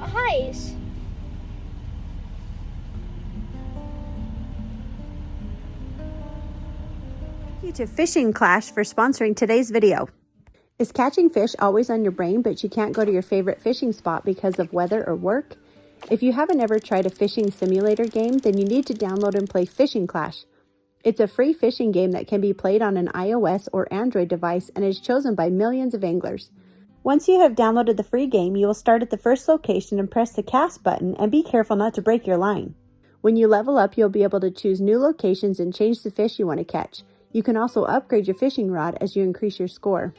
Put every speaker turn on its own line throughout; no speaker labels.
eyes.
Thank you to Fishing Clash for sponsoring today's video. Is catching fish always on your brain, but you can't go to your favorite fishing spot because of weather or work? If you haven't ever tried a fishing simulator game, then you need to download and play Fishing Clash. It's a free fishing game that can be played on an iOS or Android device and is chosen by millions of anglers. Once you have downloaded the free game, you will start at the first location and press the cast button, and be careful not to break your line. When you level up, you'll be able to choose new locations and change the fish you want to catch. You can also upgrade your fishing rod as you increase your score.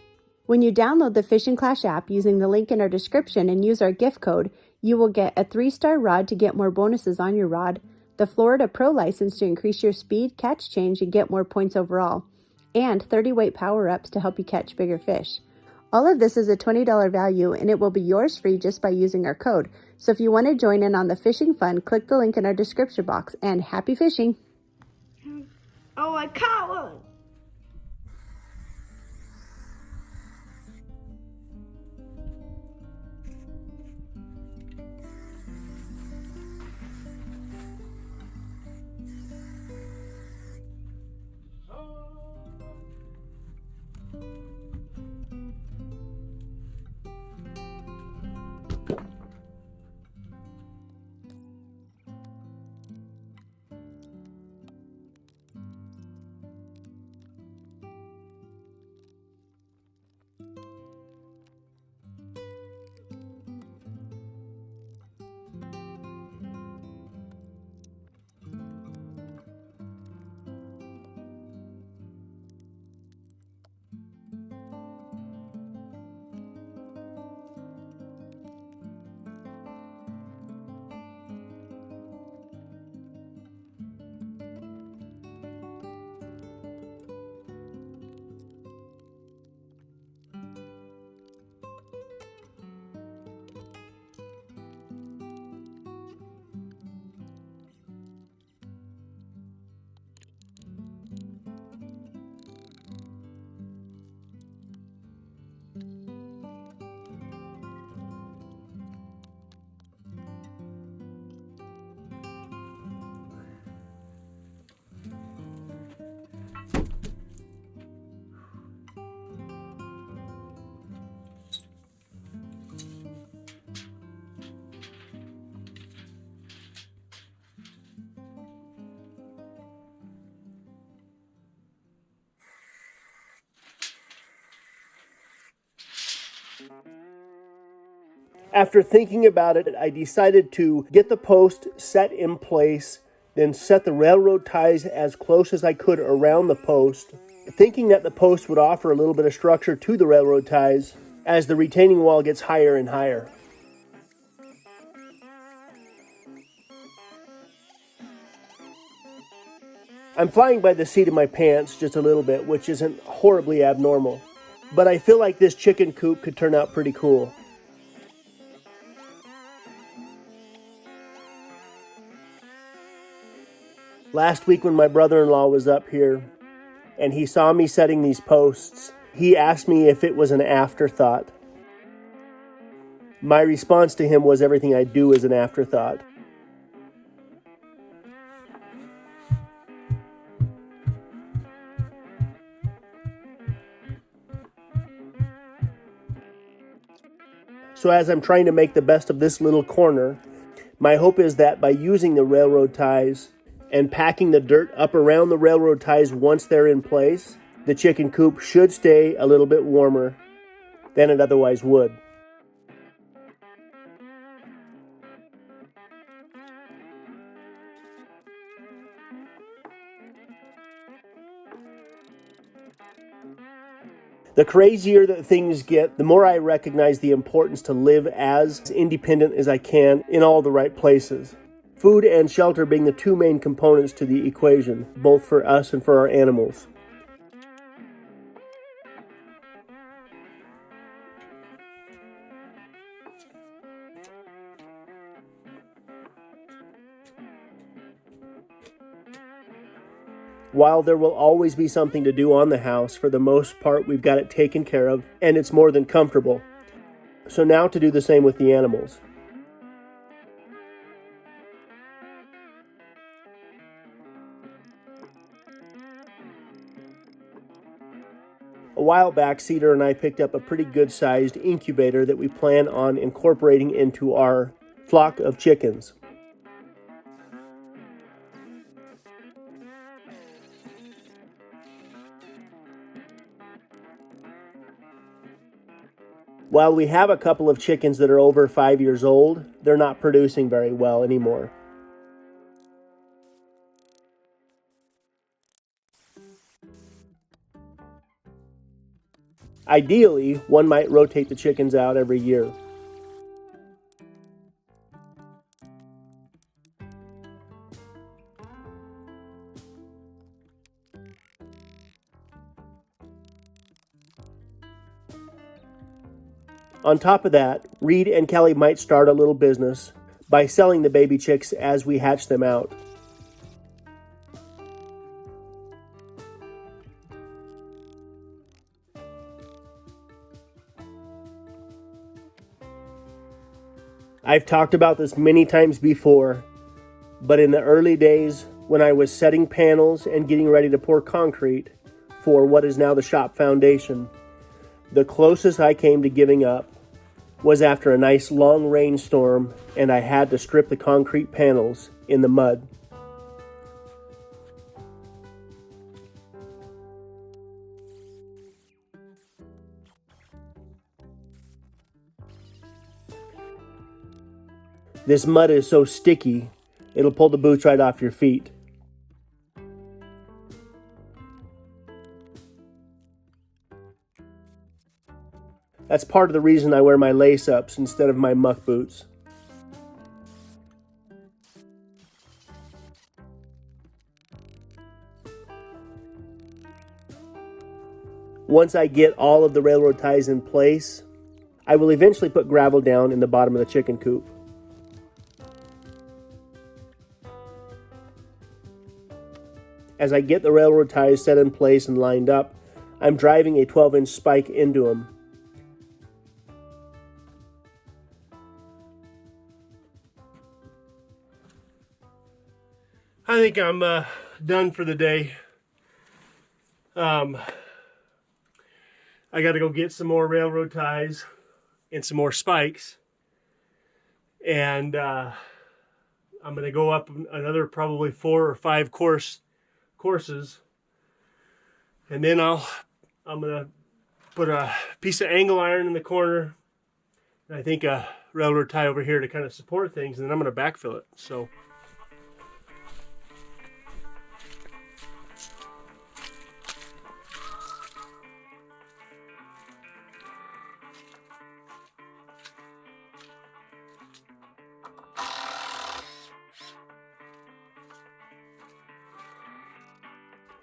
When you download the Fishing Clash app using the link in our description and use our gift code, you will get a 3-star rod to get more bonuses on your rod, the Florida Pro license to increase your speed, catch change, and get more points overall, and 30-weight power-ups to help you catch bigger fish. All of this is a $20 value, and it will be yours free just by using our code. So if you want to join in on the fishing fun, click the link in our description box, and happy fishing!
Oh, I caught one.
After thinking about it, I decided to get the post set in place, then set the railroad ties as close as I could around the post, thinking that the post would offer a little bit of structure to the railroad ties as the retaining wall gets higher and higher. I'm flying by the seat of my pants just a little bit, which isn't horribly abnormal, but I feel like this chicken coop could turn out pretty cool. Last week when my brother-in-law was up here and he saw me setting these posts, he asked me if it was an afterthought. My response to him was everything I do is an afterthought. So as I'm trying to make the best of this little corner, my hope is that by using the railroad ties and packing the dirt up around the railroad ties once they're in place, the chicken coop should stay a little bit warmer than it otherwise would. The crazier that things get, the more I recognize the importance to live as independent as I can in all the right places. Food and shelter being the two main components to the equation, both for us and for our animals. While there will always be something to do on the house, for the most part we've got it taken care of, and it's more than comfortable. So now to do the same with the animals. A while back, Cedar and I picked up a pretty good-sized incubator that we plan on incorporating into our flock of chickens. While we have a couple of chickens that are over 5 years old, they're not producing very well anymore. Ideally, one might rotate the chickens out every year. On top of that, Reed and Kelly might start a little business by selling the baby chicks as we hatch them out. I've talked about this many times before, but in the early days when I was setting panels and getting ready to pour concrete for what is now the shop foundation, the closest I came to giving up was after a nice long rainstorm and I had to strip the concrete panels in the mud. This mud is so sticky, it'll pull the boots right off your feet. That's part of the reason I wear my lace-ups instead of my muck boots. Once I get all of the railroad ties in place, I will eventually put gravel down in the bottom of the chicken coop. As I get the railroad ties set in place and lined up, I'm driving a 12-inch spike into them. I think I'm done for the day. I got to go get some more railroad ties and some more spikes. And I'm going to go up another probably 4 or 5 courses. And then I'm going to put a piece of angle iron in the corner. And I think a railroad tie over here to kind of support things. And then I'm going to backfill it. So.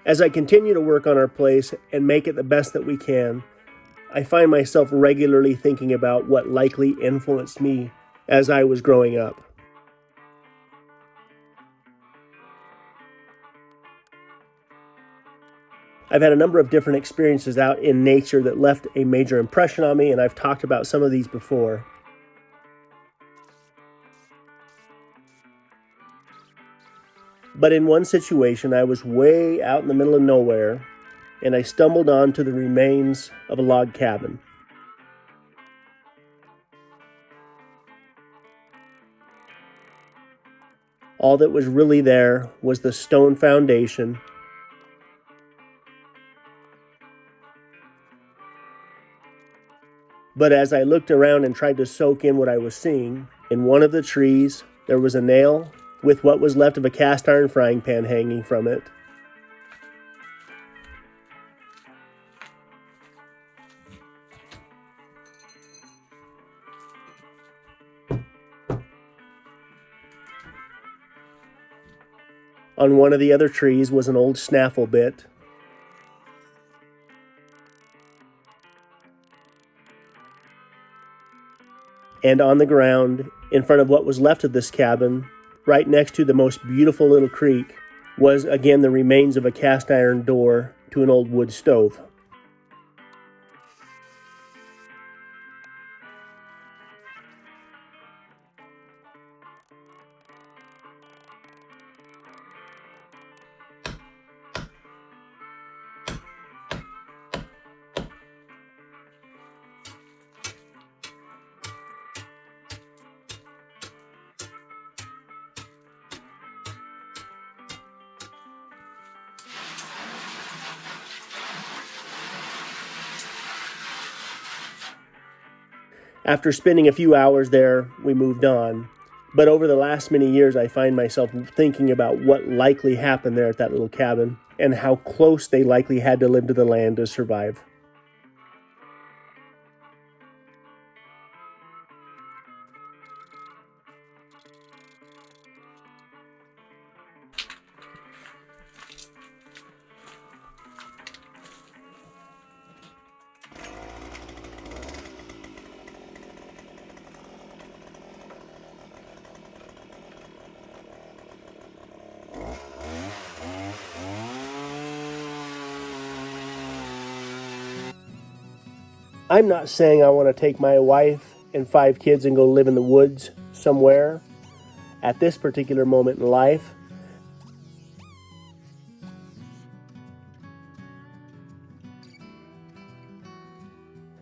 As I continue to work on our place and make it the best that we can, I find myself regularly thinking about what likely influenced me as I was growing up. I've had a number of different experiences out in nature that left a major impression on me, and I've talked about some of these before. But in one situation, I was way out in the middle of nowhere, and I stumbled onto the remains of a log cabin. All that was really there was the stone foundation, but as I looked around and tried to soak in what I was seeing, in one of the trees, there was a nail with what was left of a cast iron frying pan hanging from it. On one of the other trees was an old snaffle bit. And on the ground, in front of what was left of this cabin, right next to the most beautiful little creek, was again the remains of a cast iron door to an old wood stove. After spending a few hours there, we moved on. But over the last many years, I find myself thinking about what likely happened there at that little cabin and how close they likely had to live to the land to survive. I'm not saying I want to take my wife and 5 kids and go live in the woods somewhere at this particular moment in life.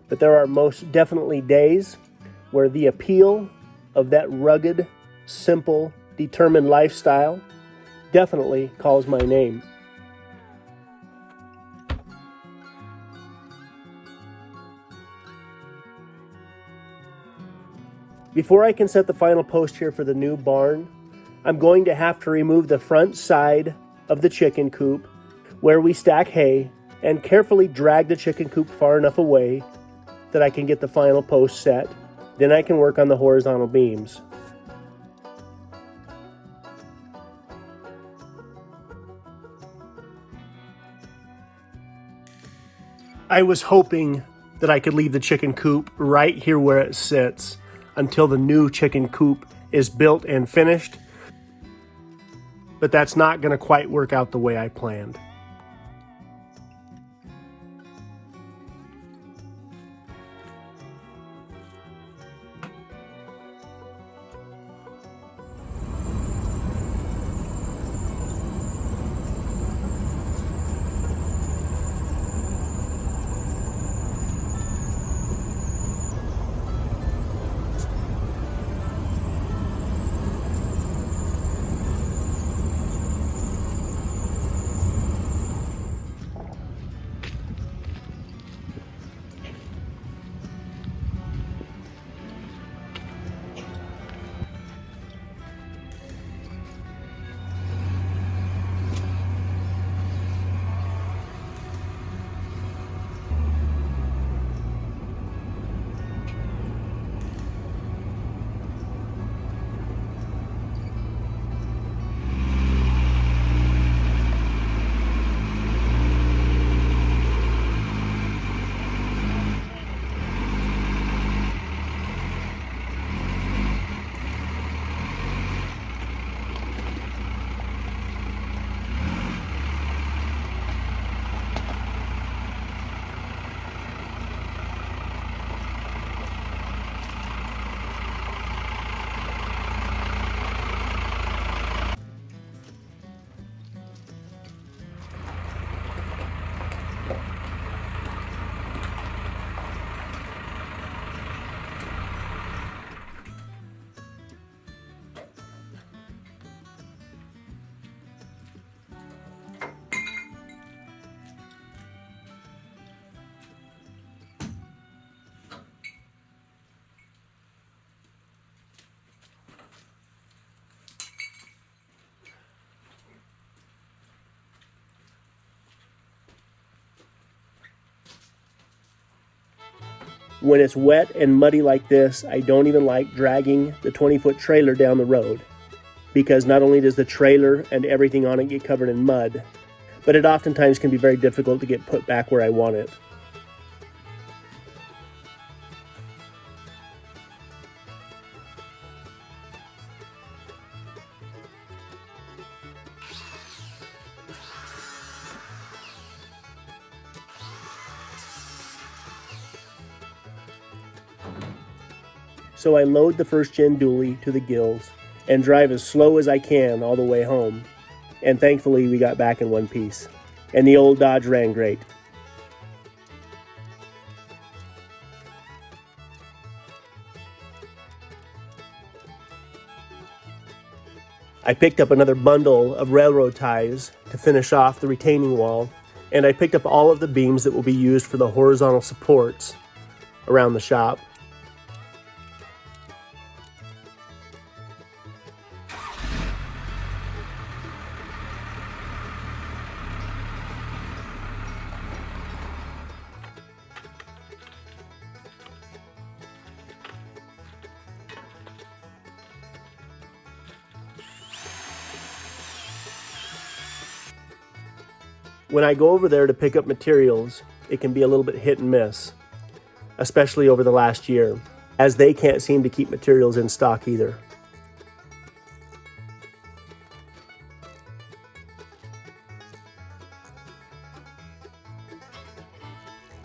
But there are most definitely days where the appeal of that rugged, simple, determined lifestyle definitely calls my name. Before I can set the final post here for the new barn, I'm going to have to remove the front side of the chicken coop where we stack hay and carefully drag the chicken coop far enough away that I can get the final post set. Then I can work on the horizontal beams. I was hoping that I could leave the chicken coop right here where it sits until the new chicken coop is built and finished, but that's not going to quite work out the way I planned. When it's wet and muddy like this, I don't even like dragging the 20-foot trailer down the road, because not only does the trailer and everything on it get covered in mud, but it oftentimes can be very difficult to get put back where I want it. So I load the first-gen dually to the gills and drive as slow as I can all the way home. And thankfully we got back in one piece. And the old Dodge ran great. I picked up another bundle of railroad ties to finish off the retaining wall, and I picked up all of the beams that will be used for the horizontal supports around the shop. When I go over there to pick up materials, it can be a little bit hit and miss, especially over the last year, as they can't seem to keep materials in stock either.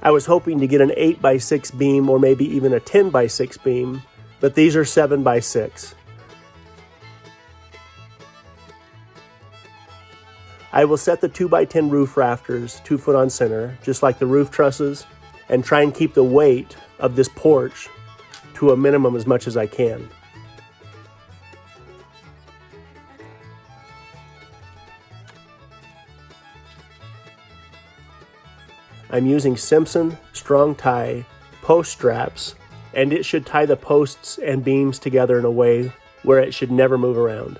I was hoping to get an 8x6 beam or maybe even a 10x6 beam, but these are 7x6. I will set the 2x10 roof rafters 2 foot on center, just like the roof trusses, and try and keep the weight of this porch to a minimum as much as I can. I'm using Simpson strong tie post straps, and it should tie the posts and beams together in a way where it should never move around.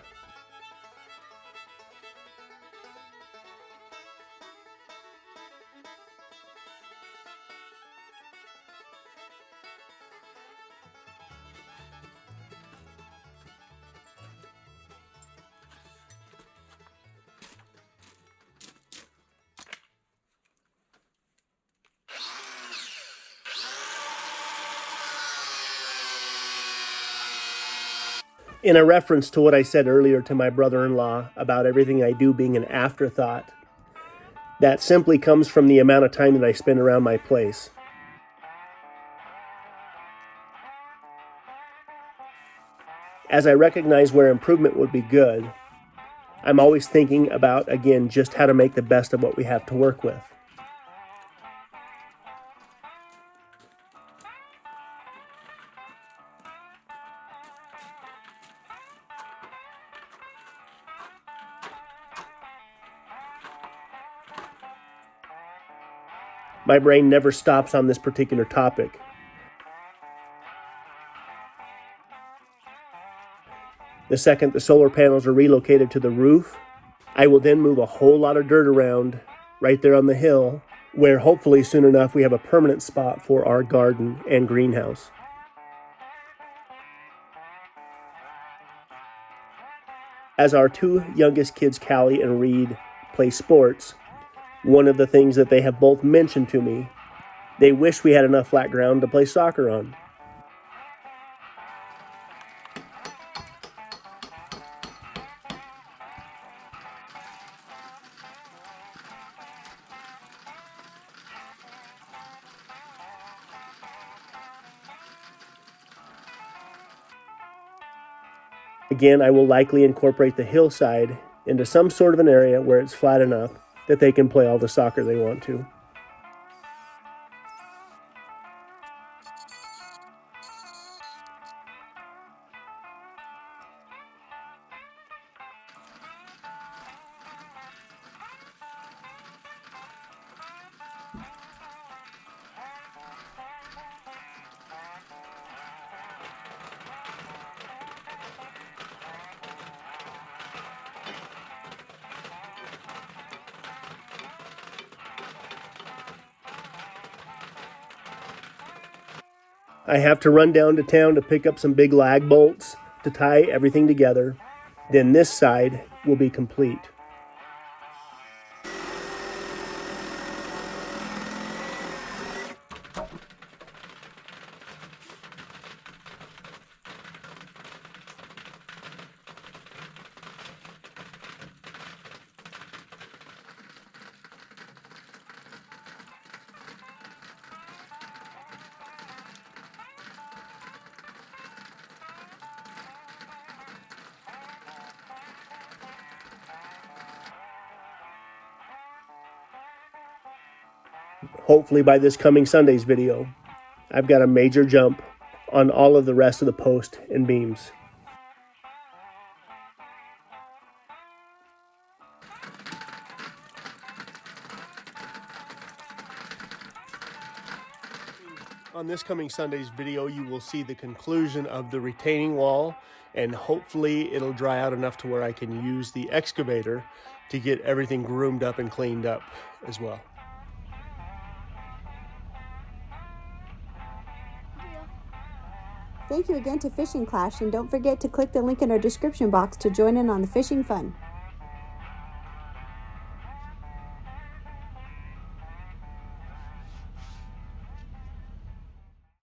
In a reference to what I said earlier to my brother-in-law about everything I do being an afterthought, that simply comes from the amount of time that I spend around my place. As I recognize where improvement would be good, I'm always thinking about, again, just how to make the best of what we have to work with. My brain never stops on this particular topic. The second the solar panels are relocated to the roof, I will then move a whole lot of dirt around right there on the hill, where hopefully soon enough we have a permanent spot for our garden and greenhouse. As our 2 youngest kids, Callie and Reed, play sports, one of the things that they have both mentioned to me, they wish we had enough flat ground to play soccer on. Again, I will likely incorporate the hillside into some sort of an area where it's flat enough that they can play all the soccer they want to. I have to run down to town to pick up some big lag bolts to tie everything together. Then this side will be complete. Hopefully by this coming Sunday's video, I've got a major jump on all of the rest of the post and beams. On this coming Sunday's video, you will see the conclusion of the retaining wall, and hopefully it'll dry out enough to where I can use the excavator to get everything groomed up and cleaned up as well.
Thank you again to Fishing Clash, and don't forget to click the link in our description box to join in on the fishing fun.